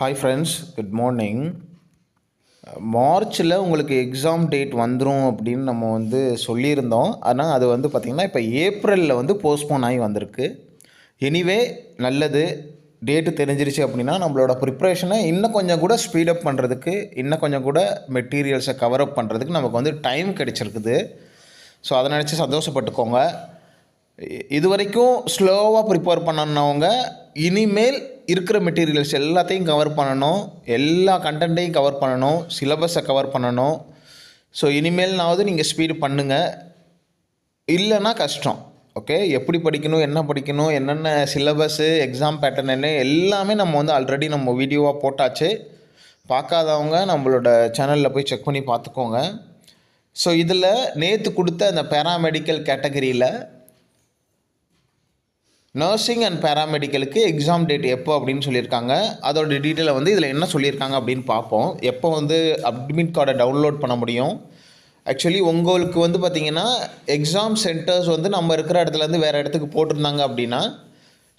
Hi friends, good morning. மார்ச்சில் உங்களுக்கு exam date வந்துடும் அப்படின்னு நம்ம சொல்லியிருந்தோம். ஆனால் அது பார்த்திங்கன்னா இப்போ ஏப்ரலில் போஸ்ட்போன் ஆகி வந்திருக்கு. எனிவே நல்லது, டேட்டு தெரிஞ்சிருச்சு அப்படின்னா நம்மளோட ப்ரிப்ரேஷனை இன்னும் கொஞ்சம் கூட ஸ்பீடப் பண்ணுறதுக்கு, இன்னும் கொஞ்சம் கூட மெட்டீரியல்ஸை கவரப் பண்ணுறதுக்கு நமக்கு டைம் கிடச்சிருக்குது. ஸோ அதை நினச்சி சந்தோஷப்பட்டுக்கோங்க. இது வரைக்கும் ஸ்லோவாக ப்ரிப்பேர் பண்ணனவங்க இனிமேல் இருக்கிற மெட்டீரியல்ஸ் எல்லாத்தையும் கவர் பண்ணணும், எல்லா கண்டென்ட்டையும் கவர் பண்ணணும், சிலபஸை கவர் பண்ணணும். ஸோ இனிமேல்னாவது நீங்கள் ஸ்பீடு பண்ணுங்கள், இல்லைன்னா கஷ்டம். ஓகே, எப்படி படிக்கணும், என்ன படிக்கணும், என்னென்ன சிலபஸ்ஸு, எக்ஸாம் பேட்டர்ன் என்ன எல்லாமே நம்ம ஆல்ரெடி நம்ம வீடியோவாக போட்டாச்சு. பார்க்காதவங்க நம்மளோட சேனலில் போய் செக் பண்ணி பார்த்துக்கோங்க. ஸோ இதில் நேற்று கொடுத்த அந்த பேராமெடிக்கல் கேட்டகரியில் நர்சிங் அண்ட் பேராமெடிக்கலுக்கு எக்ஸாம் டேட் எப்போ அப்படின்னு சொல்லியிருக்காங்க. அதோட டீட்டெயிலை இதில் என்ன சொல்லியிருக்காங்க அப்படின்னு பார்ப்போம். எப்போ அட்மிட் கார்டை டவுன்லோட் பண்ண முடியும். ஆக்சுவலி உங்களுக்கு பார்த்திங்கன்னா எக்ஸாம் சென்டர்ஸ் நம்ம இருக்கிற இடத்துலேருந்து வேறு இடத்துக்கு போட்டிருந்தாங்க அப்படின்னா,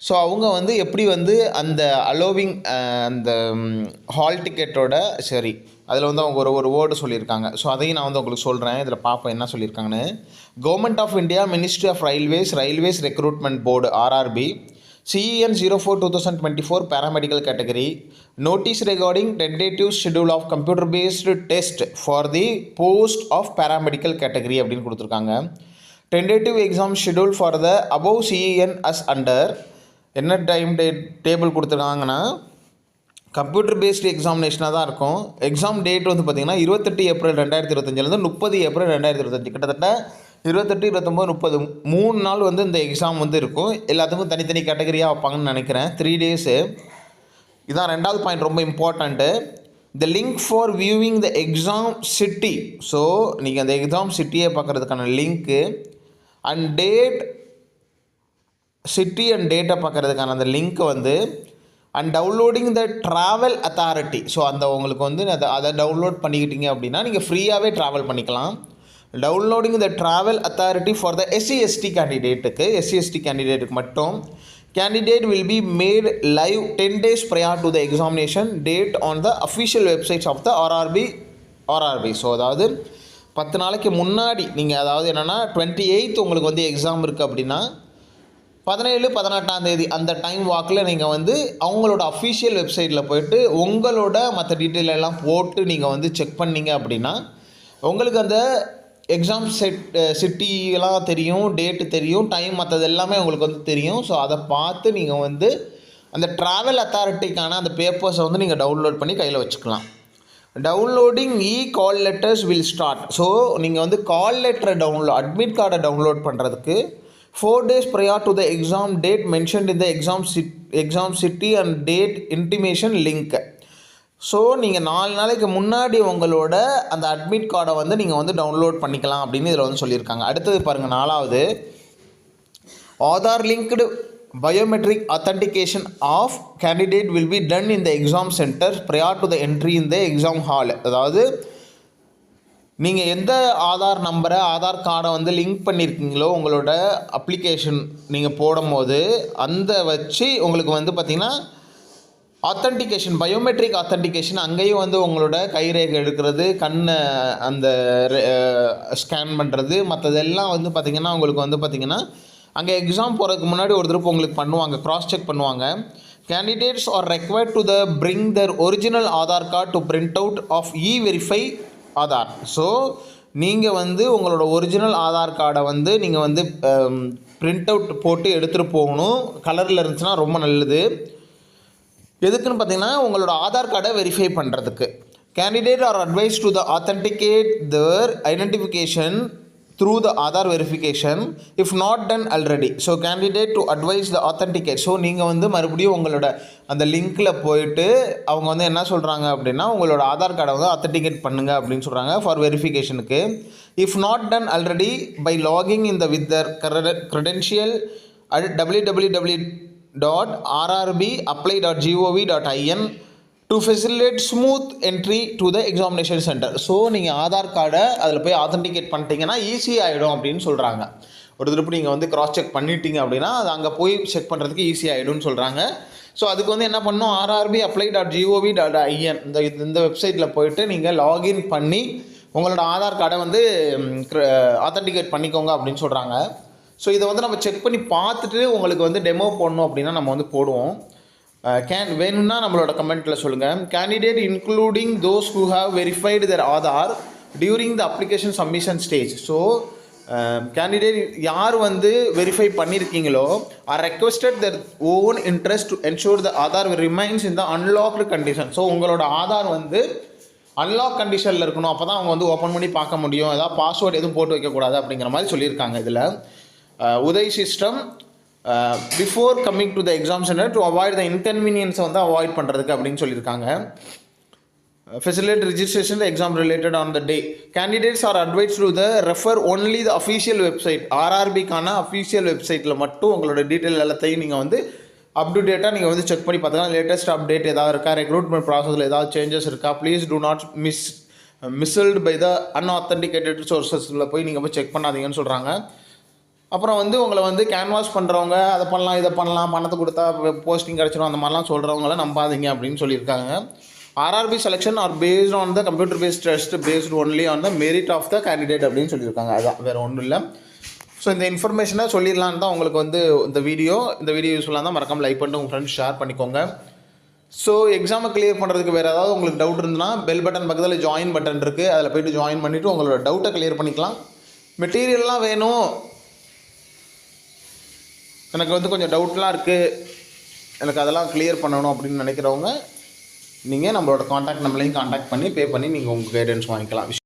ஸோ அவங்க எப்படி அந்த அலோவிங் அந்த ஹால் டிக்கெட்டோட சரி அதில் அவங்க ஒரு வேர்டு சொல்லியிருக்காங்க. ஸோ அதையும் நான் உங்களுக்கு சொல்கிறேன். இதில் பார்ப்போம் என்ன சொல்லியிருக்காங்கன்னு. Government of India, ministry of railways recruitment board RRB, CEN 04/2024 paramedical category, notice regarding tentative schedule of computer based test for the post of paramedical category அப்படின்னு கொடுத்துருக்காங்க. tentative exam schedule for the above CEN as under என்ன time table கொடுத்துருக்காங்கன்னா computer based எக்ஸாமினேஷனாக தான் இருக்கும். Exam date பார்த்திங்கன்னா 28 April 2025 30 April 2025, கிட்டத்தட்ட 28, 29, 30 3 நாள் இந்த எக்ஸாம் இருக்கும். எல்லாத்துக்கும் தனித்தனி கேட்டகரியாக வைப்பாங்கன்னு நினைக்கிறேன். 3 டேஸு. இதான் ரெண்டாவது பாயிண்ட், ரொம்ப important. The link for viewing the exam city. So நீங்கள் அந்த எக்ஸாம் சிட்டியை பார்க்குறதுக்கான link and date, city and டேட்டை பார்க்குறதுக்கான அந்த link and downloading the travel authority. So அந்த உங்களுக்கு அதை டவுன்லோட் பண்ணிக்கிட்டீங்க அப்படின்னா நீங்கள் ஃப்ரீயாகவே ட்ராவல் பண்ணிக்கலாம். Downloading the travel authority for the SC/ST கேண்டிடேட்டுக்கு மட்டும். Candidate will be made live 10 days prior to the examination date on the official websites of the RRB. So அதாவது 10 நாளைக்கு முன்னாடி நீங்கள், அதாவது என்னென்னா 28 உங்களுக்கு எக்ஸாம் இருக்குது அப்படின்னா 17, 18 அந்த டைம் வாக்கில் நீங்கள் அவங்களோட அஃபிஷியல் வெப்சைட்டில் போய்ட்டு உங்களோட மற்ற டீட்டெயில் எல்லாம் போட்டு நீங்கள் செக் பண்ணிங்க அப்படின்னா உங்களுக்கு அந்த எக்ஸாம் சிட்டியெல்லாம் தெரியும், டேட்டு தெரியும், டைம் மற்றது எல்லாமே உங்களுக்கு தெரியும். ஸோ அதை பார்த்து நீங்கள் அந்த ட்ராவல் அத்தாரிட்டிக்கான அந்த பேப்பர்ஸை நீங்கள் டவுன்லோட் பண்ணி கையில் வச்சுக்கலாம். Downloading call letters will start. So நீங்கள் கால் லெட்டரை அட்மிட் கார்டை டவுன்லோட் பண்ணுறதுக்கு 4 days prior to the exam date mentioned in the exam city and date intimation link. So நீங்கள் 4 நாளைக்கு முன்னாடி உங்களோட அந்த அட்மிட் கார்டை நீங்கள் டவுன்லோட் பண்ணிக்கலாம் அப்படின்னு இதில் சொல்லியிருக்காங்க. அடுத்தது பாருங்கள், 4வது, Aadhaar linked biometric authentication of candidate will be done in the exam centre prior to the entry in the exam hall. அதாவது நீங்கள் எந்த ஆதார் நம்பரை, ஆதார் கார்டை லிங்க் பண்ணியிருக்கீங்களோ உங்களோட அப்ளிகேஷன் நீங்கள் போடும் போது அந்த வச்சு உங்களுக்கு பார்த்திங்கன்னா ஆத்தன்டிகேஷன், பயோமெட்ரிக் ஆத்தன்டிகேஷன் அங்கேயும் உங்களோட கைரேகை எடுக்கிறது, கண்ணை அந்த ஸ்கேன் பண்ணுறது, மற்றதெல்லாம் பார்த்திங்கன்னா உங்களுக்கு பார்த்திங்கன்னா அங்கே எக்ஸாம் போகிறதுக்கு முன்னாடி ஒரு திருப்பு உங்களுக்கு பண்ணுவாங்க, க்ராஸ் செக் பண்ணுவாங்க. Candidates are required to bring their original Aadhaar card to print out of verify Aadhaar. So நீங்கள் உங்களோட ஒரிஜினல் ஆதார் கார்டை நீங்கள் பிரிண்ட் அவுட் போட்டு எடுத்துகிட்டு போகணும். கலரில் இருந்துச்சுன்னா ரொம்ப நல்லது. எதுக்குன்னு பார்த்தீங்கன்னா உங்களோட ஆதார் கார்டை வெரிஃபை பண்ணுறதுக்கு. Candidate are advise to the authenticate their identification through the Aadhaar verification if not done already. So candidate to advise the authenticate. So நீங்கள் மறுபடியும் உங்களோட அந்த லிங்க்கில் போயிட்டு அவங்க என்ன சொல்கிறாங்க அப்படின்னா உங்களோட ஆதார் கார்டை அத்தன்டிகேட் பண்ணுங்கள் அப்படின்னு சொல்கிறாங்க ஃபார் வெரிஃபிகேஷனுக்கு. If not done already by logging இந்த with their credential at www.rrbapply.gov.in to facilitate smooth entry to the examination center. So நீங்கள் ஆதார் கார்டை அதில் போய் ஆத்தன்டிகேட் பண்ணிட்டீங்கன்னா ஈஸியாக ஆகிடும் அப்படின்னு சொல்கிறாங்க. ஒரு திருப்பி நீங்கள் கிராஸ் செக் பண்ணிட்டீங்க அப்படின்னா அது அங்கே போய் செக் பண்ணுறதுக்கு ஈஸியாகிடும்னு சொல்கிறாங்க. ஸோ அதுக்கு வந்து என்ன பண்ணணும், rrbapply.gov.in இந்த வெப்சைட்டில் போயிட்டு நீங்கள் லாகின் பண்ணி உங்களோட ஆதார் கார்டை வந்து ஆத்தென்டிகேட் பண்ணிக்கோங்க அப்படின்னு சொல்கிறாங்க. ஸோ இதை வந்து நம்ம செக் பண்ணி பார்த்துட்டு உங்களுக்கு வந்து டெமோ போடணும் அப்படின்னா நம்ம வந்து போடுவோம். வேணும்னா நம்மளோட கமெண்ட்டில் சொல்லுங்கள். Candidate including those who have verified their Aadhaar during the application submission stage. So candidate யார் வந்து வெரிஃபை பண்ணியிருக்கீங்களோ or requested their own interest to ensure the Aadhaar remains in the unlocked condition. So உங்களோட ஆதார் வந்து அன்லாக் கண்டிஷனில் இருக்கணும், அப்போ தான் அவங்க வந்து ஓப்பன் பண்ணி பார்க்க முடியும். ஏதாவது பாஸ்வேர்டு எதுவும் போட்டு வைக்கக்கூடாது அப்படிங்கிற மாதிரி சொல்லியிருக்காங்க. இதில் உதய் system before coming to the exam center to avoid the இன்கன்வீனியன்ஸை வந்து அவாய்ட் பண்ணுறதுக்கு அப்படின்னு சொல்லியிருக்காங்க. Facilitate registration the exam related on the day. Candidates are advised to refer only the official website. RRBக்கான அஃபீஷியல் வெப்சைட்டில் மட்டும் உங்களோட டீட்டெயில் எல்லாத்தையும் நீங்கள் வந்து அப் டு டேட்டாக நீங்கள் வந்து செக் பண்ணி பார்த்துக்கலாம். லேட்டஸ்ட் அப்டேட் ஏதாவது இருக்கா, ரெக்ரூட்மெண்ட் ப்ராசஸில் ஏதாவது சேஞ்சஸ் இருக்கா, please do not misled by the unauthenticated சோர்ஸஸில் போய் நீங்கள் போய் செக் பண்ணாதீங்கன்னு சொல்கிறாங்க. அப்புறம் வந்து உங்களை வந்து கேன்வாஸ் பண்ணுறவங்க அதை பண்ணலாம் இதை பண்ணலாம் பணத்தை கொடுத்தா போஸ்டிங் கிடச்சிடும் அந்த மாதிரிலாம் சொல்கிறவங்கள நம்பாதீங்க அப்படின்னு சொல்லியிருக்காங்க. RRB selection are based on the computer based test based only on the merit of the candidate அப்படின்னு சொல்லியிருக்காங்க. அதான் வேறு ஒன்றும் இல்லை. ஸோ இந்த இன்ஃபர்மேஷனை சொல்லிடலான்னு தான் உங்களுக்கு வந்து இந்த வீடியோ யூஸ்ஃபுல்லாக தான் மறக்காமல் லைக் பண்ணிட்டு உங்கள் ஃப்ரெண்ட்ஸ் ஷேர் பண்ணிக்கோங்க. ஸோ எக்ஸாமை கிளியர் பண்ணுறதுக்கு வேறு ஏதாவது உங்களுக்கு டவுட் இருந்ததுன்னா பெல் பட்டன் பக்கத்தில் ஜாயின் பட்டன் இருக்குது, அதில் போய்ட்டு ஜாயின் பண்ணிவிட்டு உங்களோட டவுட்டை கிளியர் பண்ணிக்கலாம். மெட்டீரியல்லாம் வேணும், எனக்கு வந்து கொஞ்சம் டவுட்லாம் இருக்குது, எனக்கு அதெல்லாம் கிளியர் பண்ணணும் அப்படின்னு நினைக்கிறவங்க நீங்கள் நம்மளோட காண்டாக்ட் நம்பரையும் காண்டாக்ட் பண்ணி பே பண்ணி நீங்கள் உங்கள் கைடன்ஸ் வாங்கிக்கலாம்.